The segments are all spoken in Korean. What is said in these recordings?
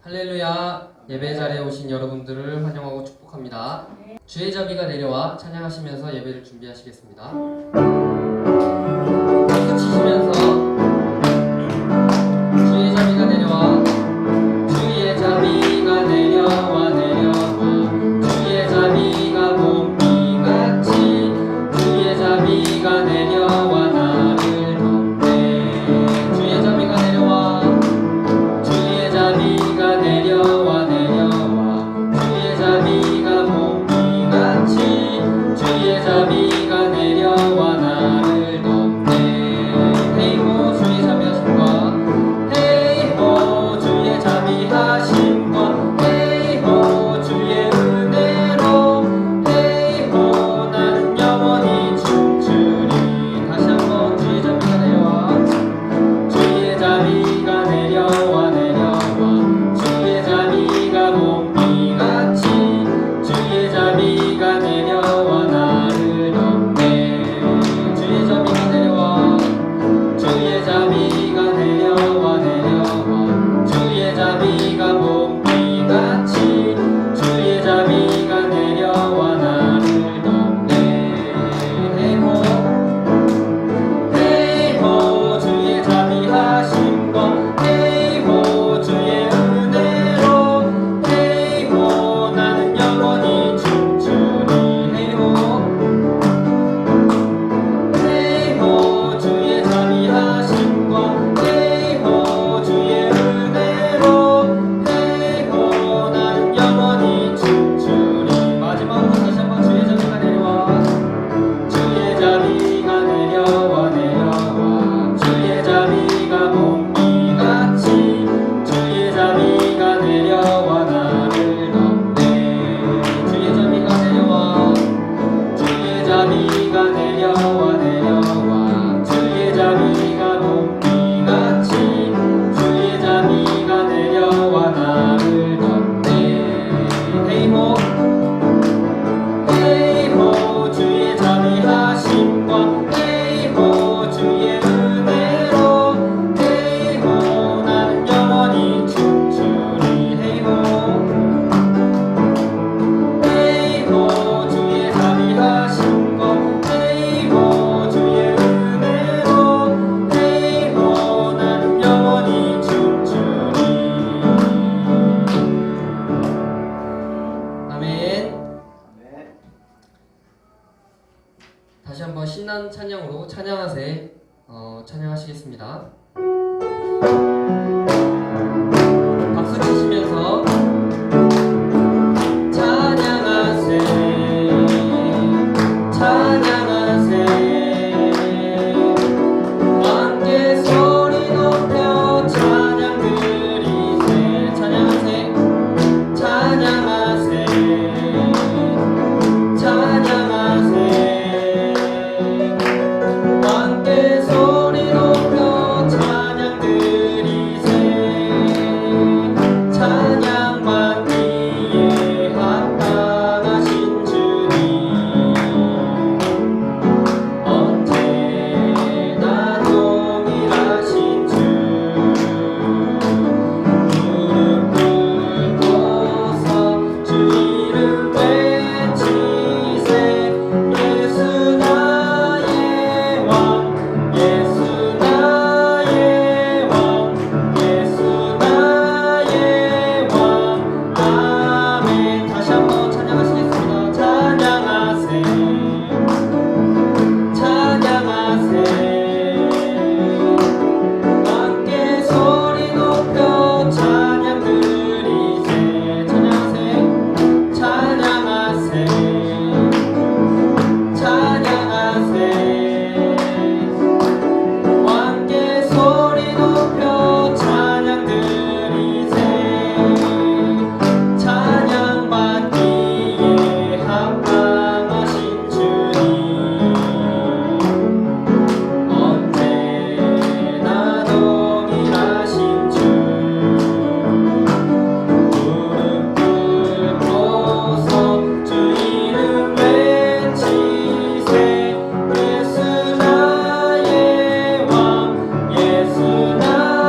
할렐루야. 예배 자리에 오신 여러분들을 환영하고 축복합니다. 주의 자비가 내려와 찬양하시면서 예배를 준비하시겠습니다. 박수 치시면서 주의 자비가 내려와, 주의 자비가 내려와 내려와, 주의 자비가 봄비같이 주의 자비가 내려와 나를 덮네. 주의 자비가 내려와, 주의 자비가 내려와 내려와, 주의 자비가 봄비같이 주의 자비가 내려와 나를 덮네. 헤이호 주의 자비하심과, 헤이호 주의 자비하심과, 헤이호 주의 은혜로, 헤이호 나는 영원히 춤추리. 다시 한번 주의 자비가 내려와, 주의 자비가 내려와 내려와, 주의 자비가 봄비같이 주의 자비가 내려와 나를 덮네. 주의 자비가 내려와, 주의 자비가 내려와 내려와, 주의 자비가 봄비같이 주의 자비가 내려와 나를 덮네. 헤이호 헤이호 주의 자비하심과, 헤이호 주의 은혜로, 헤이호 나는 영원히 춤추리. 헤이호 헤이호 주의 자비하심과, 헤이호 주의 은혜로, 헤이호 나는 영원히 춤추리. 마지막으로 다시 한번 주의 자비가 내려와, 주의 자비가 내려와 내려와, 주의 자비가 봄비같이 주의 자비가 내려와 나를 덮네. 주의 자비가 내려와, 주의 자비가 내려와 내려와, 주의 자비가 봄비같이 주의 자비가 내려와 나를 덮네. 헤이호 헤이호 주의 자비하심과, 헤이호 주의 은혜로, 헤이호 나는 영원히 춤추리. 헤이호 헤이호 주의 자비하심과, 헤이호 주의 은혜로, 헤이호 나는 영원히 춤추리. 아멘. 다시 한번 신나는 찬양으로 찬양하세 찬양하시겠습니다. 박수 치시면서 찬양하세 찬양하세, 함께 소리 높여 찬양 드리세. 찬양하세 찬양하세 찬양하세, 함께 소리 높여 찬양 드리세. 찬양 받기에 합당하신 주님, 언제나 동일하신 주, 무릎 꿇고서 주 이름 외치세. 예수 나의 왕, 예수 나의 왕, 예수 나의 왕. 아멘. 다시 한번 찬양하시겠습니다. 찬양하세 찬양하세, 함께 소리 높여 찬양 드리세. 찬양하세 찬양하세 찬양하세, 함께 소리 높여 찬양 드리세. 찬양 받기에 합당하신 주님, 언제나 동일하신 주, 무릎 꿇고서 주 이름 외치세. 예수 나의 왕, 예수 나의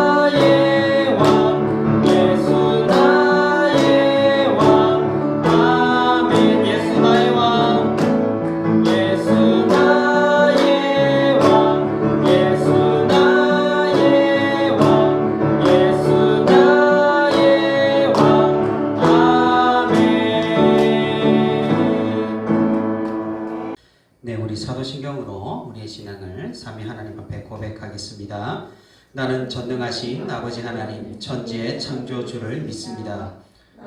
삼위 하나님 앞에 고백하겠습니다. 나는 전능하신 아버지 하나님 천지의 창조주를 믿습니다.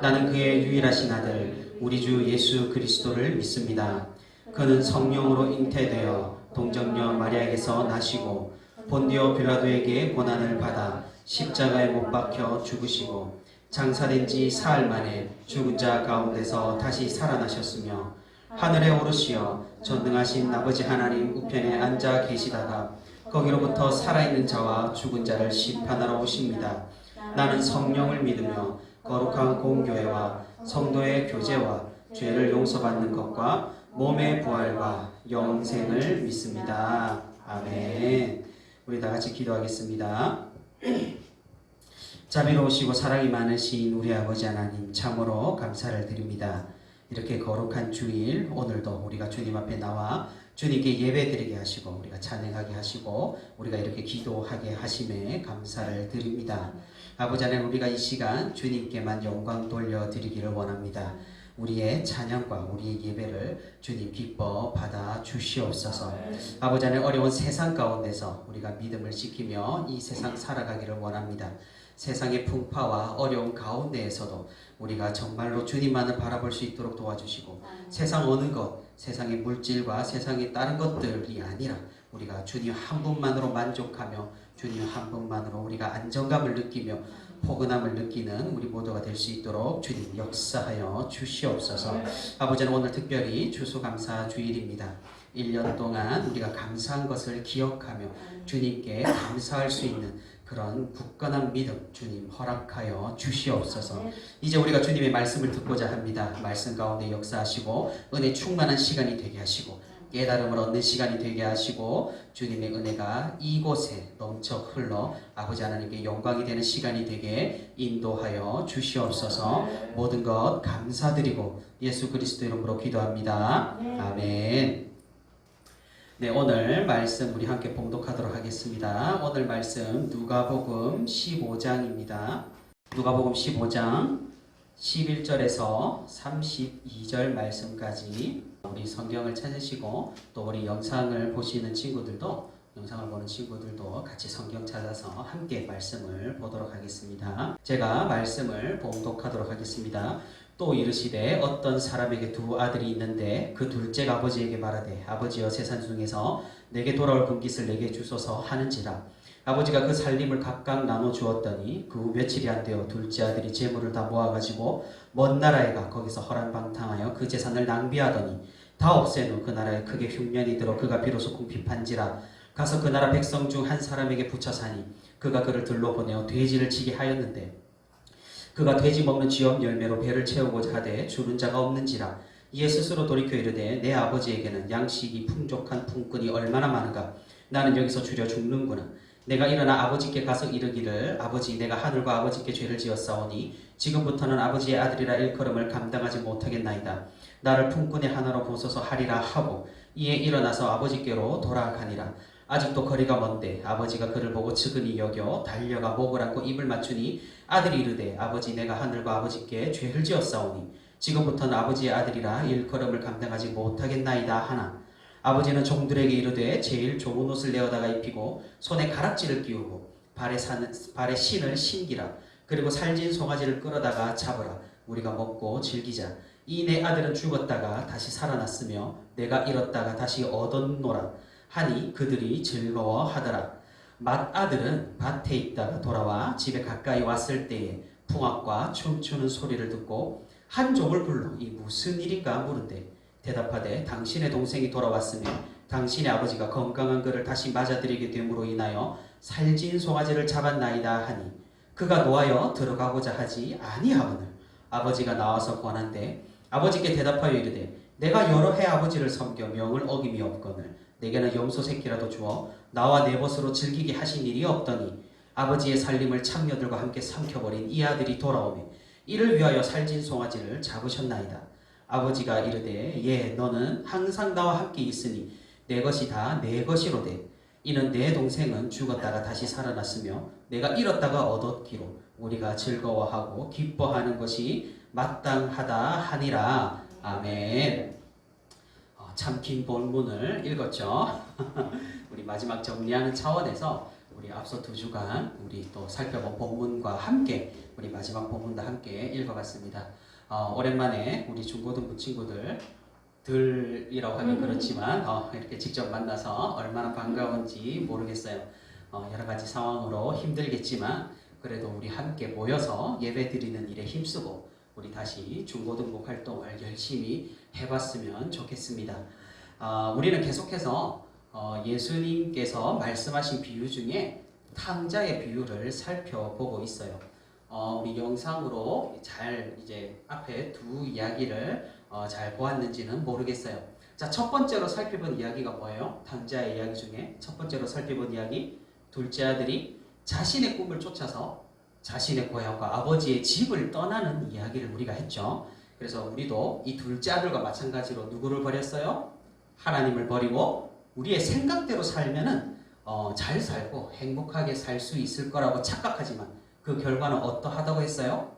나는 그의 유일하신 아들 우리 주 예수 그리스도를 믿습니다. 그는 성령으로 잉태되어 동정녀 마리아에게서 나시고 본디오 빌라도에게 고난을 받아 십자가에 못 박혀 죽으시고 장사된 지 사흘 만에 죽은 자 가운데서 다시 살아나셨으며 하늘에 오르시어 전능하신 아버지 하나님 우편에 앉아 계시다가 거기로부터 살아있는 자와 죽은 자를 심판하러 오십니다. 나는 성령을 믿으며 거룩한 공교회와 성도의 교제와 죄를 용서받는 것과 몸의 부활과 영생을 믿습니다. 아멘. 우리 다 같이 기도하겠습니다. 자비로우시고 사랑이 많으신 우리 아버지 하나님 참으로 감사를 드립니다. 이렇게 거룩한 주일 오늘도 우리가 주님 앞에 나와 주님께 예배드리게 하시고 우리가 찬양하게 하시고 우리가 이렇게 기도하게 하심에 감사를 드립니다. 아버지 하나님 우리가 이 시간 주님께만 영광 돌려드리기를 원합니다. 우리의 찬양과 우리의 예배를 주님 기뻐 받아 주시옵소서. 아버지 하나님 어려운 세상 가운데서 우리가 믿음을 지키며 이 세상 살아가기를 원합니다. 세상의 풍파와 어려운 가운데에서도 우리가 정말로 주님만을 바라볼 수 있도록 도와주시고 세상 어느 것, 세상의 물질과 세상의 다른 것들이 아니라 우리가 주님 한 분만으로 만족하며 주님 한 분만으로 우리가 안정감을 느끼며 포근함을 느끼는 우리 모두가 될 수 있도록 주님 역사하여 주시옵소서. 아버지는 오늘 특별히 추수감사 주일입니다. 1년 동안 우리가 감사한 것을 기억하며 주님께 감사할 수 있는 그런 굳건한 믿음 주님 허락하여 주시옵소서. 이제 우리가 주님의 말씀을 듣고자 합니다. 말씀 가운데 역사하시고 은혜 충만한 시간이 되게 하시고 깨달음을 얻는 시간이 되게 하시고 주님의 은혜가 이곳에 넘쳐 흘러 아버지 하나님께 영광이 되는 시간이 되게 인도하여 주시옵소서. 모든 것 감사드리고 예수 그리스도 이름으로 기도합니다. 아멘. 네, 오늘 말씀 우리 함께 봉독하도록 하겠습니다. 오늘 말씀 누가복음 15장입니다. 누가복음 15장 11절에서 32절 말씀까지 우리 성경을 찾으시고 또 우리 영상을 보시는 친구들도 영상을 보는 친구들도 같이 성경 찾아서 함께 말씀을 보도록 하겠습니다. 제가 말씀을 봉독하도록 하겠습니다. 또 이르시되 어떤 사람에게 두 아들이 있는데 그 둘째가 아버지에게 말하되 아버지여 세상 중에서 내게 돌아올 금깃을 내게 주소서 하는지라. 아버지가 그 살림을 각각 나눠 주었더니 그 후 며칠이 안 되어 둘째 아들이 재물을 다 모아가지고 먼 나라에 가 거기서 허랑방탕하여 그 재산을 낭비하더니 다 없앤 후 그 나라에 크게 흉년이 들어 그가 비로소 궁핍한지라. 가서 그 나라 백성 중 한 사람에게 붙여 사니 그가 그를 들러 보내어 돼지를 치게 하였는데 그가 돼지 먹는 쥐업 열매로 배를 채우고자 하되 주는 자가 없는지라. 이에 스스로 돌이켜 이르되 내 아버지에게는 양식이 풍족한 품꾼이 얼마나 많은가. 나는 여기서 주려 죽는구나. 내가 일어나 아버지께 가서 이르기를 아버지 내가 하늘과 아버지께 죄를 지었사오니 지금부터는 아버지의 아들이라 일컬음을 감당하지 못하겠나이다. 나를 품꾼의 하나로 보소서 하리라 하고 이에 일어나서 아버지께로 돌아가니라. 아직도 거리가 먼데 아버지가 그를 보고 측은히 여겨 달려가 목을 안고 입을 맞추니 아들이 이르되 아버지 내가 하늘과 아버지께 죄를 지었사오니 지금부터는 아버지의 아들이라 일컬음을 감당하지 못하겠나이다 하나. 아버지는 종들에게 이르되 제일 좋은 옷을 내어다가 입히고 손에 가락지를 끼우고 발에 신을 신기라. 그리고 살진 송아지를 끌어다가 잡으라. 우리가 먹고 즐기자. 이 내 아들은 죽었다가 다시 살아났으며 내가 잃었다가 다시 얻었노라 하니 그들이 즐거워하더라. 맏아들은 밭에 있다가 돌아와 집에 가까이 왔을 때에 풍악과 춤추는 소리를 듣고 한 족을 불러 이 무슨 일인가 물은데 대답하되 당신의 동생이 돌아왔으며 당신의 아버지가 건강한 그를 다시 맞아들이게 됨으로 인하여 살진 송아지를 잡았나이다 하니 그가 노하여 들어가고자 하지 아니하거늘 아버지가 나와서 권한대 아버지께 대답하여 이르되 내가 여러 해 아버지를 섬겨 명을 어김이 없거늘 내게는 염소 새끼라도 주어 나와 내 벗으로 즐기게 하신 일이 없더니 아버지의 살림을 창녀들과 함께 삼켜버린 이 아들이 돌아오매 이를 위하여 살진 송아지를 잡으셨나이다. 아버지가 이르되 예 너는 항상 나와 함께 있으니 내 것이 다 내 것이로되 이는 내 동생은 죽었다가 다시 살아났으며 내가 잃었다가 얻었기로 우리가 즐거워하고 기뻐하는 것이 마땅하다 하니라. 아멘. 참 긴 본문을 읽었죠. 우리 마지막 정리하는 차원에서 우리 앞서 2주간 우리 또 살펴본 본문과 함께 우리 마지막 본문도 함께 읽어봤습니다. 오랜만에 우리 중고등부 친구들이라고 하긴 그렇지만 이렇게 직접 만나서 얼마나 반가운지 모르겠어요. 여러 가지 상황으로 힘들겠지만 그래도 우리 함께 모여서 예배 드리는 일에 힘쓰고 우리 다시 중고등부 활동을 열심히 해봤으면 좋겠습니다. 우리는 계속해서 예수님께서 말씀하신 비유 중에 탕자의 비유를 살펴보고 있어요. 우리 영상으로 잘 이제 앞에 2 이야기를 잘 보았는지는 모르겠어요. 자, 첫 번째로 살펴본 이야기가 뭐예요? 탕자의 이야기 중에 첫 번째로 살펴본 이야기, 둘째 아들이 자신의 꿈을 쫓아서 자신의 고향과 아버지의 집을 떠나는 이야기를 우리가 했죠. 그래서 우리도 이 둘째 아들과 마찬가지로 누구를 버렸어요? 하나님을 버리고 우리의 생각대로 살면은 잘 살고 행복하게 살 수 있을 거라고 착각하지만 그 결과는 어떠하다고 했어요?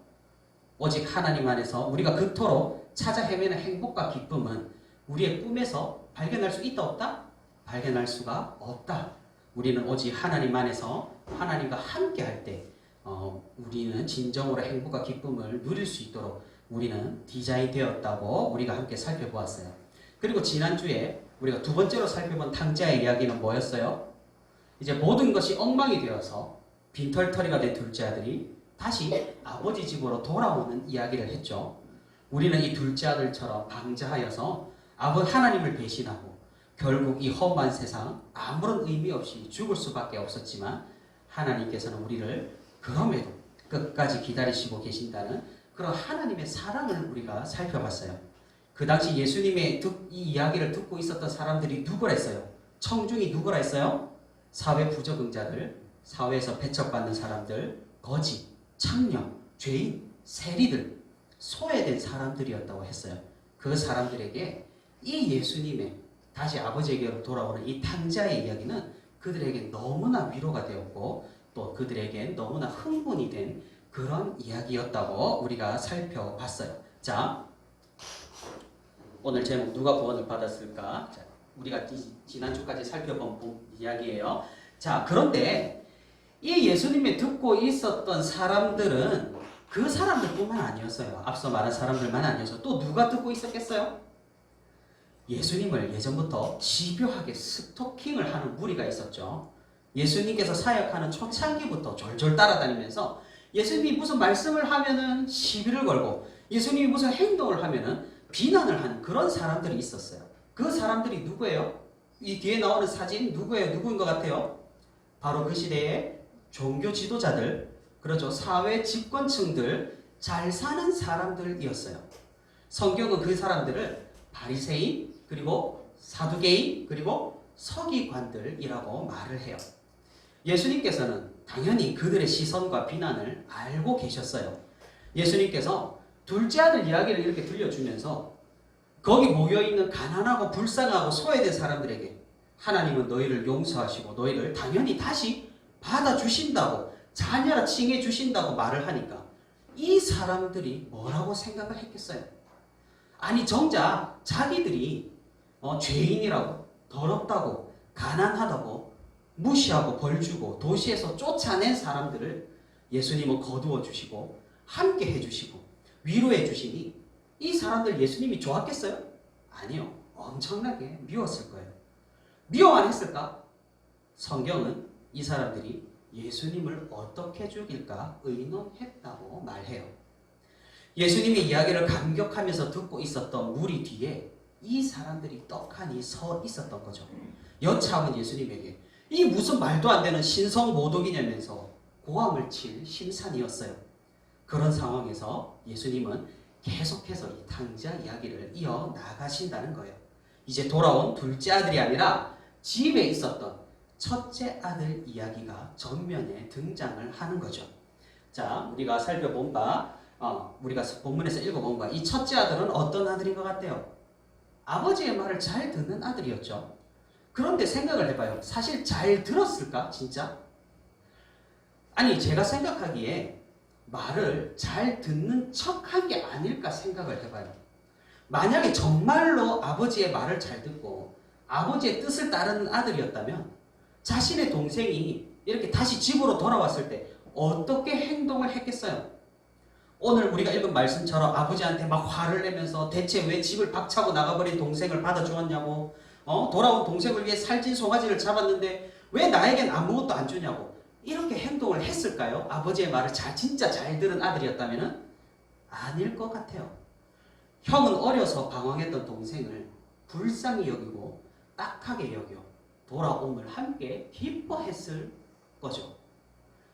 오직 하나님 안에서 우리가 그토록 찾아 헤매는 행복과 기쁨은 우리의 꿈에서 발견할 수 있다 없다? 발견할 수가 없다. 우리는 오직 하나님 안에서 하나님과 함께 할 때 우리는 진정으로 행복과 기쁨을 누릴 수 있도록 우리는 디자인 되었다고 우리가 함께 살펴보았어요. 그리고 지난주에 우리가 2번째로 살펴본 탕자의 이야기는 뭐였어요? 이제 모든 것이 엉망이 되어서 빈털터리가 된 둘째 아들이 다시 아버지 집으로 돌아오는 이야기를 했죠. 우리는 이 둘째 아들처럼 방자하여서 하나님을 배신하고 결국 이 험한 세상 아무런 의미 없이 죽을 수밖에 없었지만 하나님께서는 우리를 그럼에도 끝까지 기다리시고 계신다는 그런 하나님의 사랑을 우리가 살펴봤어요. 그 당시 예수님의 이 이야기를 듣고 있었던 사람들이 누구라 했어요? 청중이 누구라 했어요? 사회 부적응자들, 사회에서 배척받는 사람들, 거지, 창녀, 죄인, 세리들, 소외된 사람들이었다고 했어요. 그 사람들에게 이 예수님의 다시 아버지에게로 돌아오는 이 탕자의 이야기는 그들에게 너무나 위로가 되었고 또 그들에게 너무나 흥분이 된 그런 이야기였다고 우리가 살펴봤어요. 자, 오늘 제목 누가 구원을 받았을까? 자, 우리가 지난주까지 살펴본 이야기예요. 자, 그런데 이 예수님이 듣고 있었던 사람들은 그 사람들뿐만 아니었어요. 앞서 말한 사람들만 아니어서 또 누가 듣고 있었겠어요? 예수님을 예전부터 집요하게 스토킹을 하는 무리가 있었죠. 예수님께서 사역하는 초창기부터 졸졸 따라다니면서 예수님이 무슨 말씀을 하면은 시비를 걸고 예수님이 무슨 행동을 하면은 비난을 하는 그런 사람들이 있었어요. 그 사람들이 누구예요? 이 뒤에 나오는 사진 누구예요? 누구인 것 같아요? 바로 그 시대의 종교 지도자들, 그렇죠. 사회 집권층들, 잘 사는 사람들이었어요. 성경은 그 사람들을 바리새인, 그리고 사두개인, 그리고 서기관들이라고 말을 해요. 예수님께서는 당연히 그들의 시선과 비난을 알고 계셨어요. 예수님께서 둘째 아들 이야기를 이렇게 들려주면서 거기 모여있는 가난하고 불쌍하고 소외된 사람들에게 하나님은 너희를 용서하시고 너희를 당연히 다시 받아주신다고 자녀라 칭해 주신다고 말을 하니까 이 사람들이 뭐라고 생각을 했겠어요? 아니 정작 자기들이 죄인이라고 더럽다고 가난하다고 무시하고 벌주고 도시에서 쫓아낸 사람들을 예수님은 거두어 주시고 함께 해주시고 위로해 주시니 이 사람들 예수님이 좋았겠어요? 아니요. 엄청나게 미웠을 거예요. 미워만 했을까? 성경은 이 사람들이 예수님을 어떻게 죽일까 의논했다고 말해요. 예수님의 이야기를 감격하면서 듣고 있었던 무리 뒤에 이 사람들이 떡하니 서 있었던 거죠. 여차하면 예수님에게 이 무슨 말도 안 되는 신성모독이냐면서 고함을 칠 심산이었어요. 그런 상황에서 예수님은 계속해서 이 탕자 이야기를 이어나가신다는 거예요. 이제 돌아온 둘째 아들이 아니라 집에 있었던 첫째 아들 이야기가 전면에 등장을 하는 거죠. 자, 우리가 살펴본 바, 우리가 본문에서 읽어본 바, 이 첫째 아들은 어떤 아들인 것 같아요? 아버지의 말을 잘 듣는 아들이었죠. 그런데 생각을 해봐요. 사실 잘 들었을까? 진짜? 아니, 제가 생각하기에 말을 잘 듣는 척한 게 아닐까 생각을 해봐요. 만약에 정말로 아버지의 말을 잘 듣고 아버지의 뜻을 따르는 아들이었다면 자신의 동생이 이렇게 다시 집으로 돌아왔을 때 어떻게 행동을 했겠어요? 오늘 우리가 읽은 말씀처럼 아버지한테 막 화를 내면서 대체 왜 집을 박차고 나가버린 동생을 받아주었냐고, 돌아온 동생을 위해 살찐 송아지를 잡았는데 왜 나에겐 아무것도 안 주냐고, 이렇게 행동을 했을까요? 아버지의 말을 진짜 잘 들은 아들이었다면 아닐 것 같아요. 형은 어려서 방황했던 동생을 불쌍히 여기고 딱하게 여겨 돌아옴을 함께 기뻐했을 거죠.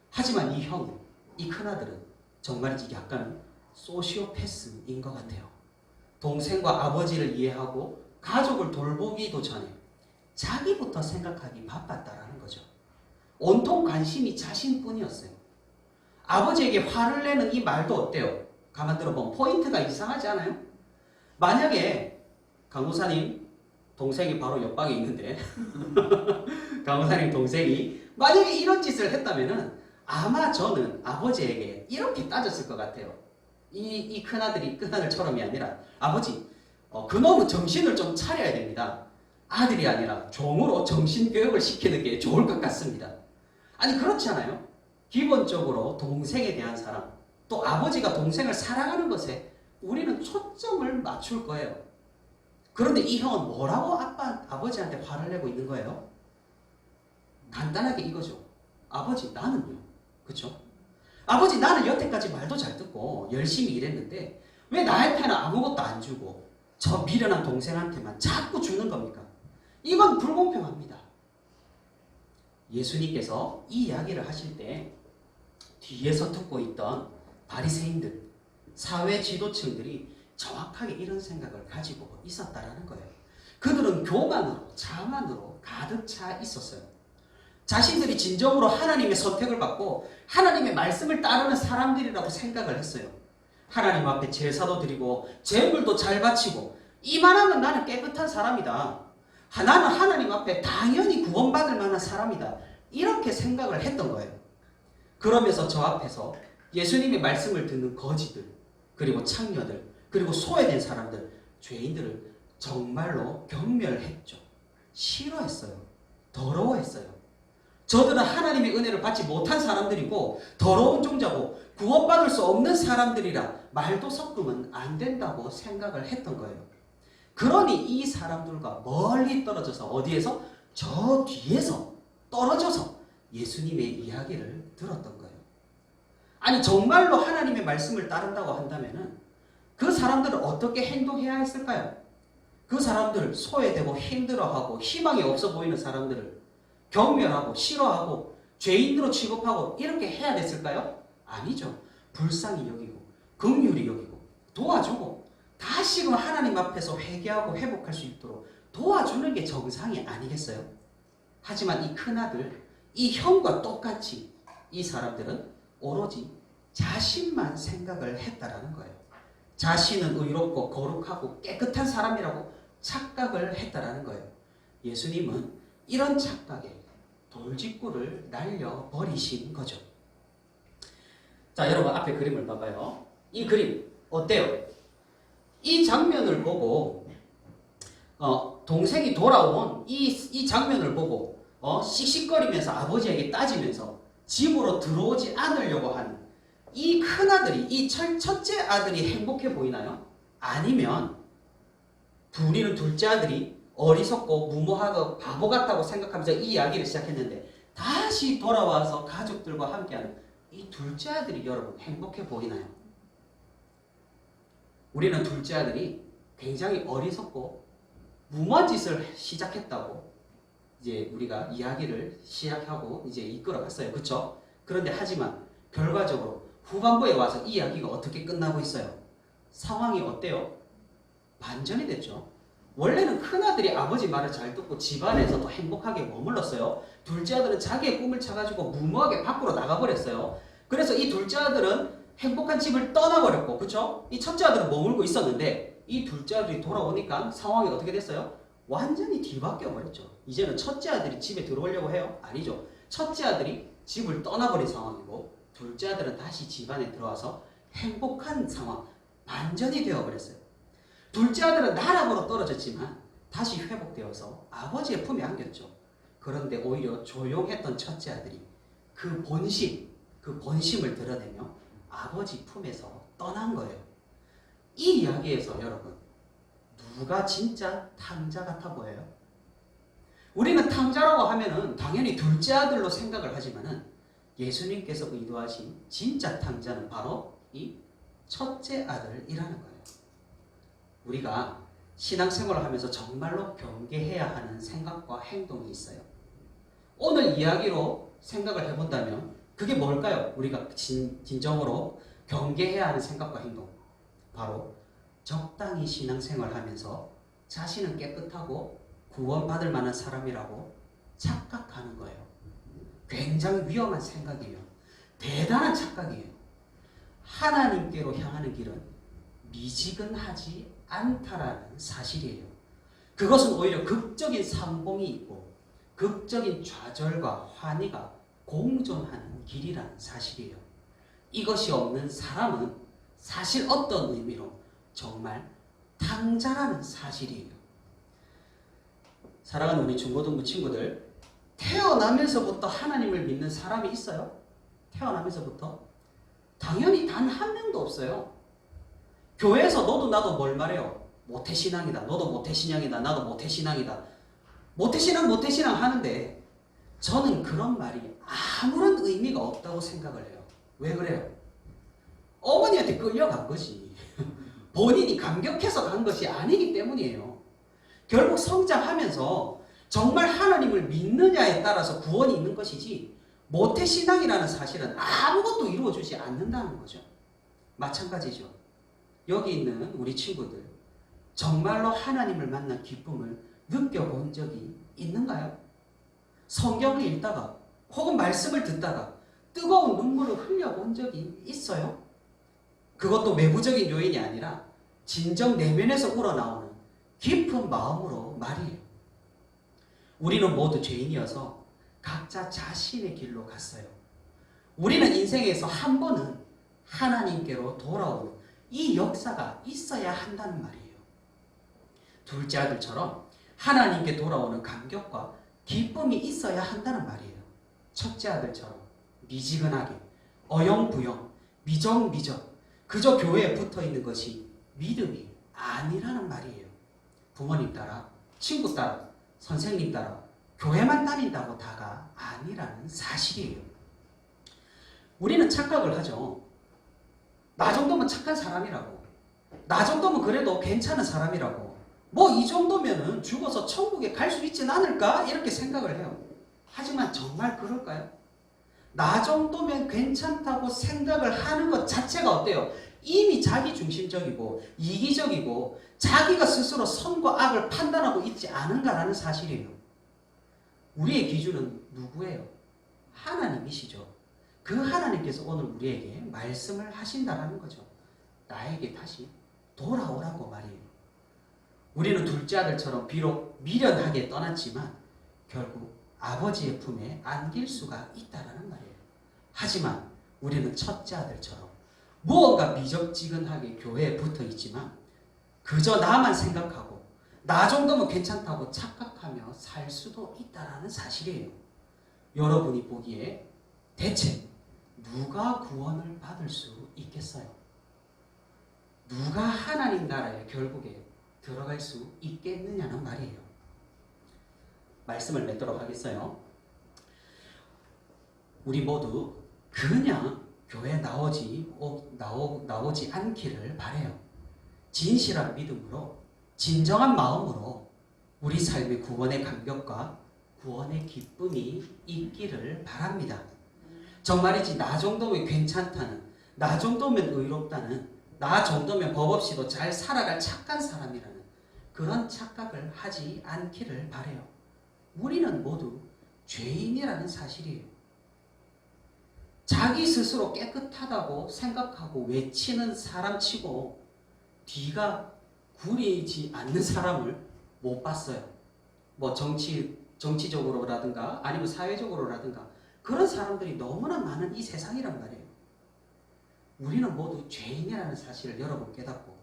하지만 이 형, 이 큰아들은 정말이지 약간 소시오패스인 것 같아요. 동생과 아버지를 이해하고 가족을 돌보기도 전에 자기부터 생각하기 바빴다라는 거죠. 온통 관심이 자신뿐이었어요. 아버지에게 화를 내는 이 말도 어때요? 가만 들어보면 포인트가 이상하지 않아요? 만약에 강무사님 동생이 바로 옆방에 있는데 강무사님 동생이 만약에 이런 짓을 했다면은 아마 저는 아버지에게 이렇게 따졌을 것 같아요. 이 큰아들처럼이 아니라 아버지, 그놈은 정신을 좀 차려야 됩니다. 아들이 아니라 종으로 정신교육을 시키는 게 좋을 것 같습니다. 아니 그렇지 않아요? 기본적으로 동생에 대한 사랑, 또 아버지가 동생을 사랑하는 것에 우리는 초점을 맞출 거예요. 그런데 이 형은 뭐라고 아버지한테 화를 내고 있는 거예요? 간단하게 이거죠. 아버지, 나는요. 그쵸? 아버지, 나는 여태까지 말도 잘 듣고 열심히 일했는데 왜 나한테는 아무것도 안 주고 저 미련한 동생한테만 자꾸 주는 겁니까? 이건 불공평합니다. 예수님께서 이 이야기를 하실 때 뒤에서 듣고 있던 바리새인들, 사회 지도층들이 정확하게 이런 생각을 가지고 있었다라는 거예요. 그들은 교만으로, 자만으로 가득 차 있었어요. 자신들이 진정으로 하나님의 선택을 받고 하나님의 말씀을 따르는 사람들이라고 생각을 했어요. 하나님 앞에 제사도 드리고 제물도 잘 바치고 이만하면 나는 깨끗한 사람이다. 나는 하나님 앞에 당연히 구원받을 만한 사람이다. 이렇게 생각을 했던 거예요. 그러면서 저 앞에서 예수님의 말씀을 듣는 거지들, 그리고 창녀들, 그리고 소외된 사람들, 죄인들을 정말로 경멸했죠. 싫어했어요. 더러워했어요. 저들은 하나님의 은혜를 받지 못한 사람들이고 더러운 종자고 구원받을 수 없는 사람들이라 말도 섞으면 안 된다고 생각을 했던 거예요. 그러니 이 사람들과 멀리 떨어져서 어디에서? 저 뒤에서 떨어져서 예수님의 이야기를 들었던 거예요. 아니 정말로 하나님의 말씀을 따른다고 한다면 그 사람들은 어떻게 행동해야 했을까요? 그 사람들 소외되고 힘들어하고 희망이 없어 보이는 사람들을 경멸하고 싫어하고 죄인으로 취급하고 이렇게 해야 됐을까요? 아니죠. 불쌍히 여기고 긍휼히 여기고 도와주고 다시금 하나님 앞에서 회개하고 회복할 수 있도록 도와주는 게 정상이 아니겠어요? 하지만 이 큰아들, 이 형과 똑같이 이 사람들은 오로지 자신만 생각을 했다라는 거예요. 자신은 의롭고 거룩하고 깨끗한 사람이라고 착각을 했다라는 거예요. 예수님은 이런 착각에 돌직구를 날려버리신 거죠. 자, 여러분 앞에 그림을 봐봐요. 이 그림 어때요? 이 장면을 보고 동생이 돌아온 이 장면을 보고 씩씩거리면서 아버지에게 따지면서 집으로 들어오지 않으려고 하는 이 큰아들이, 이 첫째 아들이 행복해 보이나요? 아니면 우리는 둘째 아들이 어리석고 무모하고 바보 같다고 생각하면서 이 이야기를 시작했는데 다시 돌아와서 가족들과 함께하는 이 둘째 아들이 여러분 행복해 보이나요? 우리는 둘째 아들이 굉장히 어리석고 무모한 짓을 시작했다고 이제 우리가 이야기를 시작하고 이제 이끌어갔어요. 그렇죠? 그런데 하지만 결과적으로 후반부에 와서 이 이야기가 어떻게 끝나고 있어요? 상황이 어때요? 반전이 됐죠. 원래는 큰아들이 아버지 말을 잘 듣고 집안에서 더 행복하게 머물렀어요. 둘째 아들은 자기의 꿈을 차가지고 무모하게 밖으로 나가버렸어요. 그래서 이 둘째 아들은 행복한 집을 떠나버렸고, 그쵸? 이 첫째 아들은 머물고 있었는데 이 둘째 아들이 돌아오니까 상황이 어떻게 됐어요? 완전히 뒤바뀌어 버렸죠. 이제는 첫째 아들이 집에 들어오려고 해요? 아니죠. 첫째 아들이 집을 떠나버린 상황이고 둘째 아들은 다시 집안에 들어와서 행복한 상황, 반전이 되어버렸어요. 둘째 아들은 나락으로 떨어졌지만 다시 회복되어서 아버지의 품에 안겼죠. 그런데 오히려 조용했던 첫째 아들이 그 본심을 드러내며 아버지 품에서 떠난 거예요. 이 이야기에서 여러분, 누가 진짜 탕자 같아 보여요? 우리는 탕자라고 하면은 당연히 둘째 아들로 생각을 하지만은 예수님께서 의도하신 진짜 탕자는 바로 이 첫째 아들이라는 거예요. 우리가 신앙생활을 하면서 정말로 경계해야 하는 생각과 행동이 있어요. 오늘 이야기로 생각을 해본다면 그게 뭘까요? 우리가 진정으로 경계해야 하는 생각과 행동. 바로 적당히 신앙생활을 하면서 자신은 깨끗하고 구원받을 만한 사람이라고 착각하는 거예요. 굉장히 위험한 생각이에요. 대단한 착각이에요. 하나님께로 향하는 길은 미지근하지 않다라는 사실이에요. 그것은 오히려 극적인 상봉이 있고 극적인 좌절과 환희가 공존하는 길이라는 사실이에요. 이것이 없는 사람은 사실 어떤 의미로 정말 탕자라는 사실이에요. 사랑하는 우리 중고등부 친구들, 태어나면서부터 하나님을 믿는 사람이 있어요? 태어나면서부터? 당연히 단 한 명도 없어요. 교회에서 너도 나도 뭘 말해요? 모태신앙이다. 너도 모태신앙이다. 나도 모태신앙이다. 모태신앙 하는데 저는 그런 말이 아무런 의미가 없다고 생각을 해요. 왜 그래요? 어머니한테 끌려간 것이 본인이 감격해서 간 것이 아니기 때문이에요. 결국 성장하면서 정말 하나님을 믿느냐에 따라서 구원이 있는 것이지 모태신앙이라는 사실은 아무것도 이루어주지 않는다는 거죠. 마찬가지죠. 여기 있는 우리 친구들 정말로 하나님을 만난 기쁨을 느껴본 적이 있는가요? 성경을 읽다가 혹은 말씀을 듣다가 뜨거운 눈물을 흘려본 적이 있어요? 그것도 외부적인 요인이 아니라 진정 내면에서 우러나오는 깊은 마음으로 말이에요. 우리는 모두 죄인이어서 각자 자신의 길로 갔어요. 우리는 인생에서 한 번은 하나님께로 돌아오는 이 역사가 있어야 한다는 말이에요. 둘째 아들처럼 하나님께 돌아오는 감격과 기쁨이 있어야 한다는 말이에요. 첫째 아들처럼 미지근하게 어영부영 미적미적 그저 교회에 붙어있는 것이 믿음이 아니라는 말이에요. 부모님 따라, 친구 따라, 선생님 따라 교회만 다닌다고 다가 아니라는 사실이에요. 우리는 착각을 하죠. 나 정도면 착한 사람이라고. 나 정도면 그래도 괜찮은 사람이라고. 뭐 이 정도면은 죽어서 천국에 갈 수 있진 않을까? 이렇게 생각을 해요. 하지만 정말 그럴까요? 나 정도면 괜찮다고 생각을 하는 것 자체가 어때요? 이미 자기중심적이고 이기적이고 자기가 스스로 선과 악을 판단하고 있지 않은가라는 사실이에요. 우리의 기준은 누구예요? 하나님이시죠. 그 하나님께서 오늘 우리에게 말씀을 하신다는 거죠. 나에게 다시 돌아오라고 말이에요. 우리는 둘째 아들처럼 비록 미련하게 떠났지만 결국 아버지의 품에 안길 수가 있다는 말이에요. 하지만 우리는 첫째 아들처럼 무언가 미적지근하게 교회에 붙어 있지만 그저 나만 생각하고 나 정도면 괜찮다고 착각하며 살 수도 있다는 사실이에요. 여러분이 보기에 대체 누가 구원을 받을 수 있겠어요? 누가 하나님 나라에 결국에 들어갈 수 있겠느냐는 말이에요. 말씀을 맺도록 하겠어요. 우리 모두 그냥 교회 나오지 않기를 바라요. 진실한 믿음으로 진정한 마음으로 우리 삶의 구원의 감격과 구원의 기쁨이 있기를 바랍니다. 정말이지 나 정도면 괜찮다는, 나 정도면 의롭다는, 나 정도면 법 없이도 잘 살아갈 착한 사람이라는 그런 착각을 하지 않기를 바라요. 우리는 모두 죄인이라는 사실이에요. 자기 스스로 깨끗하다고 생각하고 외치는 사람치고 뒤가 구리지 않는 사람을 못 봤어요. 뭐 정치적으로라든가 아니면 사회적으로라든가 그런 사람들이 너무나 많은 이 세상이란 말이에요. 우리는 모두 죄인이라는 사실을 여러분 깨닫고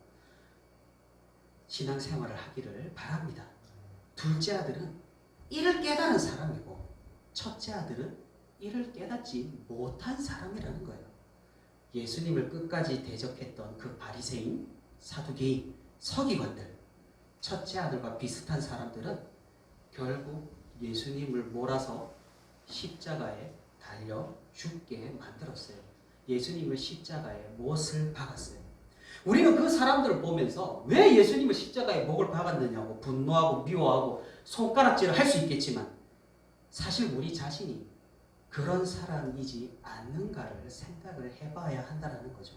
신앙생활을 하기를 바랍니다. 둘째 아들은 이를 깨달은 사람이고 첫째 아들은 이를 깨닫지 못한 사람이라는 거예요. 예수님을 끝까지 대적했던 그 바리새인, 사두개인, 서기관들, 첫째 아들과 비슷한 사람들은 결국 예수님을 몰아서 십자가에 달려 죽게 만들었어요. 예수님을 십자가에 못을 박았어요. 우리는 그 사람들을 보면서 왜 예수님을 십자가에 못을 박았느냐고 분노하고 미워하고 손가락질을 할 수 있겠지만 사실 우리 자신이 그런 사람이지 않는가를 생각을 해봐야 한다는 거죠.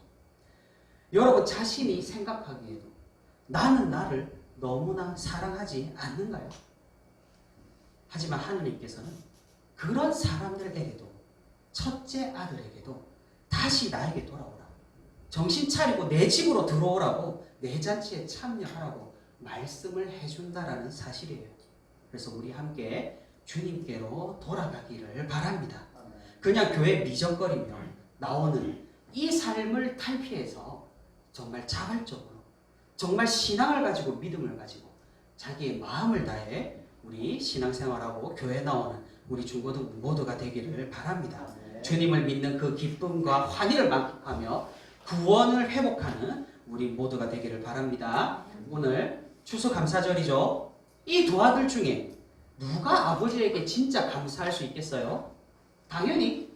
여러분 자신이 생각하기에도 나는 나를 너무나 사랑하지 않는가요? 하지만 하느님께서는 그런 사람들에게도 첫째 아들에게도 다시 나에게 돌아오라. 정신 차리고 내 집으로 들어오라고 내 잔치에 참여하라고 말씀을 해준다라는 사실이에요. 그래서 우리 함께 주님께로 돌아가기를 바랍니다. 그냥 교회 미적거리며 나오는 이 삶을 탈피해서 정말 자발적으로 정말 신앙을 가지고 믿음을 가지고 자기의 마음을 다해 우리 신앙생활하고 교회 나오는 우리 중고등 모두가 되기를 바랍니다. 주님을 믿는 그 기쁨과 환희를 만끽하며 구원을 회복하는 우리 모두가 되기를 바랍니다. 오늘 추수감사절이죠. 이 두 아들 중에 누가 아버지에게 진짜 감사할 수 있겠어요? 당연히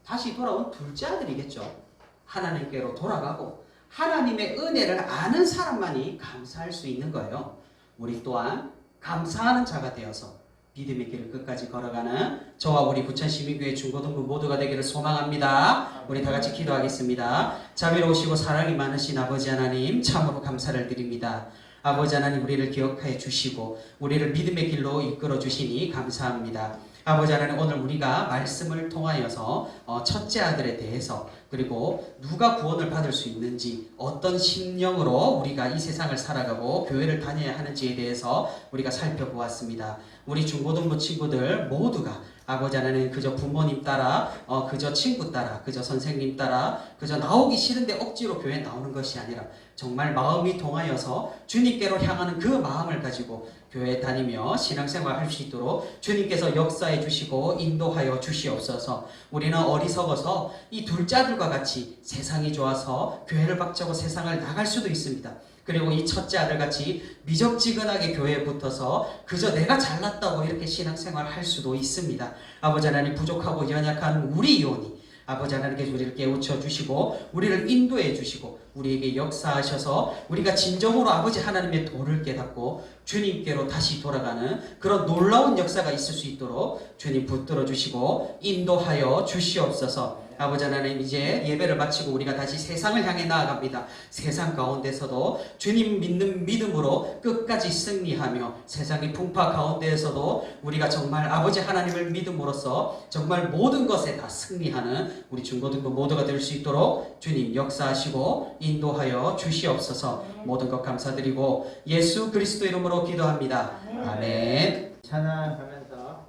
다시 돌아온 둘째 아들이겠죠. 하나님께로 돌아가고 하나님의 은혜를 아는 사람만이 감사할 수 있는 거예요. 우리 또한 감사하는 자가 되어서 믿음의 길을 끝까지 걸어가는 저와 우리 부천시민교회 중고등부 모두가 되기를 소망합니다. 우리 다 같이 기도하겠습니다. 자비로우시고 사랑이 많으신 아버지 하나님 참으로 감사를 드립니다. 아버지 하나님 우리를 기억하여 주시고 우리를 믿음의 길로 이끌어 주시니 감사합니다. 아버지 하나님 오늘 우리가 말씀을 통하여서 첫째 아들에 대해서 그리고 누가 구원을 받을 수 있는지 어떤 심령으로 우리가 이 세상을 살아가고 교회를 다녀야 하는지에 대해서 우리가 살펴보았습니다. 우리 중고등부 친구들 모두가 아버지 하나님 그저 부모님 따라 그저 친구 따라 그저 선생님 따라 그저 나오기 싫은데 억지로 교회에 나오는 것이 아니라 정말 마음이 동하여서 주님께로 향하는 그 마음을 가지고 교회에 다니며 신앙생활 할 수 있도록 주님께서 역사해 주시고 인도하여 주시옵소서. 우리는 어리석어서 이 둘째 아들과 같이 세상이 좋아서 교회를 박차고 세상을 나갈 수도 있습니다. 그리고 이 첫째 아들같이 미적지근하게 교회에 붙어서 그저 내가 잘났다고 이렇게 신앙생활을 할 수도 있습니다. 아버지 하나님 부족하고 연약한 우리 이온이 아버지 하나님께서 우리를 깨우쳐 주시고 우리를 인도해 주시고 우리에게 역사하셔서 우리가 진정으로 아버지 하나님의 도를 깨닫고 주님께로 다시 돌아가는 그런 놀라운 역사가 있을 수 있도록 주님 붙들어 주시고 인도하여 주시옵소서. 아버지 하나님 이제 예배를 마치고 우리가 다시 세상을 향해 나아갑니다. 세상 가운데서도 주님 믿는 믿음으로 끝까지 승리하며 세상의 풍파 가운데에서도 우리가 정말 아버지 하나님을 믿음으로써 정말 모든 것에 다 승리하는 우리 중고등부 모두가 될 수 있도록 주님 역사하시고 인도하여 주시옵소서. 모든 것 감사드리고 예수 그리스도 이름으로 기도합니다. 아멘. 찬양하면서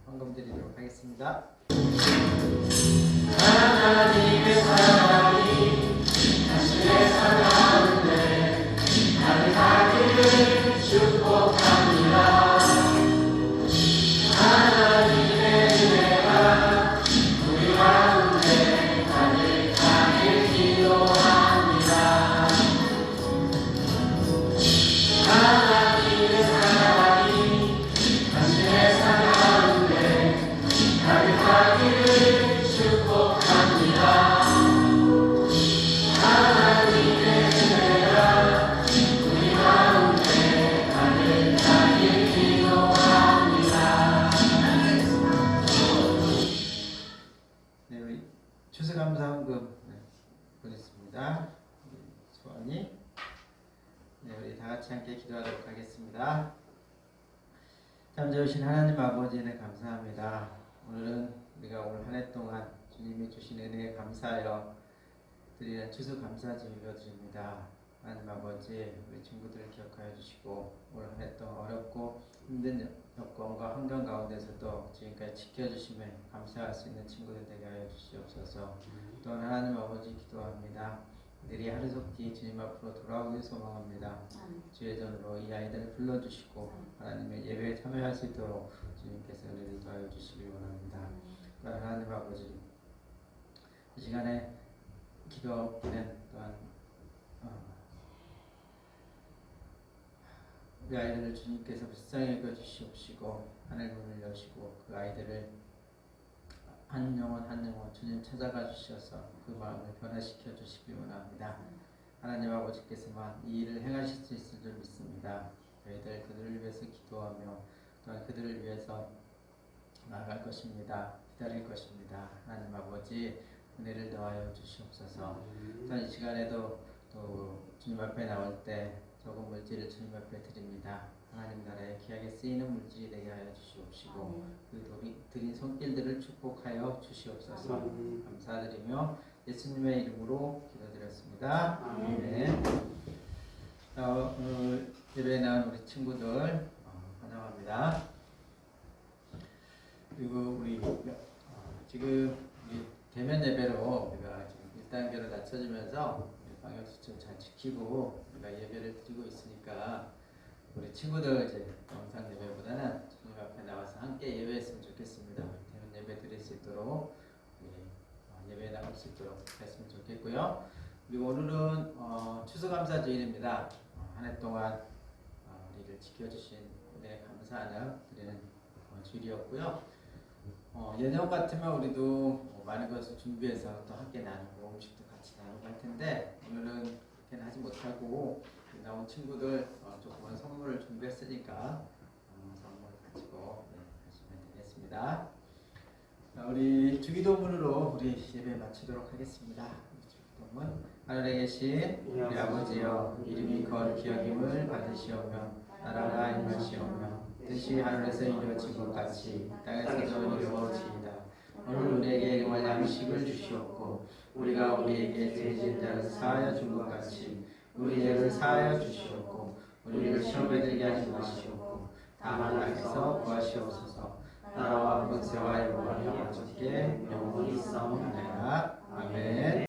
헌금 드리도록 하겠습니다. 하나님의 사랑이 당신의 사랑을 나를 가기를 축복합니다. 하나님의 은혜가 우리 가운데 가득하길 기도합니다. 하나님의 사랑이 당신의 사랑을 가득하기를 축복합니다. 하나님의 은혜가 우리 가운데 가득하길 기도합니다. 네, 우리 추수감사 헌금 보냈습니다. 소원이 우리 다 같이 함께 기도하도록 하겠습니다. 참 좋으신 하나님 아버지는 감사합니다. 오늘은 우리가 오늘 한 해 동안 주님이 주신 은혜에 감사하여 드리는 추수감사 드립니다. 하나님 아버지 우리 친구들을 기억하여 주시고 올 한 해 동안 어렵고 힘든 여건과 환경 가운데서도 지금까지 지켜주심에 감사할 수 있는 친구들 되게 하여 주시옵소서. 또한 하나님 아버지 기도합니다. 내리 하루속히 주님 앞으로 돌아오길 소망합니다. 주의 전으로 이 아이들을 불러주시고 하나님의 예배에 참여할 수 있도록 주님께서 은혜를 더하여 주시길 원합니다. 또한 하나님 아버지, 이 시간에 기도하기는 또한 우리 아이들을 주님께서 불쌍히 여겨주시옵시고 하늘 문을 여시고 그 아이들을 한 영혼 한 영혼 주님 찾아가 주셔서 그 마음을 변화시켜 주시길 원합니다. 하나님 아버지께서만 이 일을 행하실 수 있을 줄 믿습니다. 저희들 그들을 위해서 기도하며 또한 그들을 위해서 나아갈 것입니다. 기다릴 것입니다. 하나님 아버지 은혜를 더하여 주시옵소서. 또한 이 시간에도 또 주님 앞에 나올 때 적은 물질을 주님 앞에 드립니다. 하나님 나라에 귀하게 쓰이는 물질이 되게 하여 주시옵시고 그 드린 손길들을 축복하여 주시옵소서. 감사드리며 예수님의 이름으로 기도드렸습니다. 아멘. 오늘 예배에 나온 우리 친구들 환영합니다. 그리고 우리 지금 우리 대면 예배로 우리가 지금 1단계로 낮춰지면서 방역수칙 잘 지키고 우리가 예배를 드리고 있으니까 우리 친구들 이제 영상 예배보다는 주님 앞에 나와서 함께 예배했으면 좋겠습니다. 대면 예배 드릴 수 있도록 예배에 나갈 수 있도록 했으면 좋겠고요. 그리고 오늘은 추수감사주일입니다. 한 해 동안 우리를 지켜주신 은혜에 감사하는 드리는 주일이었고요. 예년 같으면 우리도 많은 것을 준비해서 또 함께 나누고 음식도 같이 나누고 할 텐데 오늘은 그렇게는 하지 못하고 나온 친구들 조그만 선물을 준비했으니까 선물 가지고 하시면 되겠습니다. 우리 주기도문으로 우리 예배 마치도록 하겠습니다. 주기도문. 하늘에 계신 우리 아버지여, 이름이 거룩히 여김을 받으시오며 나라가 임하시오며 뜻이 하늘에서 이루어진 것 같이 땅에서도 이루어지이다. 오늘 우리에게 일용할 양식을 주시옵고 우리가 우리에게 죄 지은 자를 사하여 준 것 같이 우리 죄를 사하여 주시옵고 우리를 시험에 들게 하지 마시옵고 다만 악에서 구하시옵소서. 나라와 권세와 영광이 아버지께 영원히 있사옵나이다. 아멘.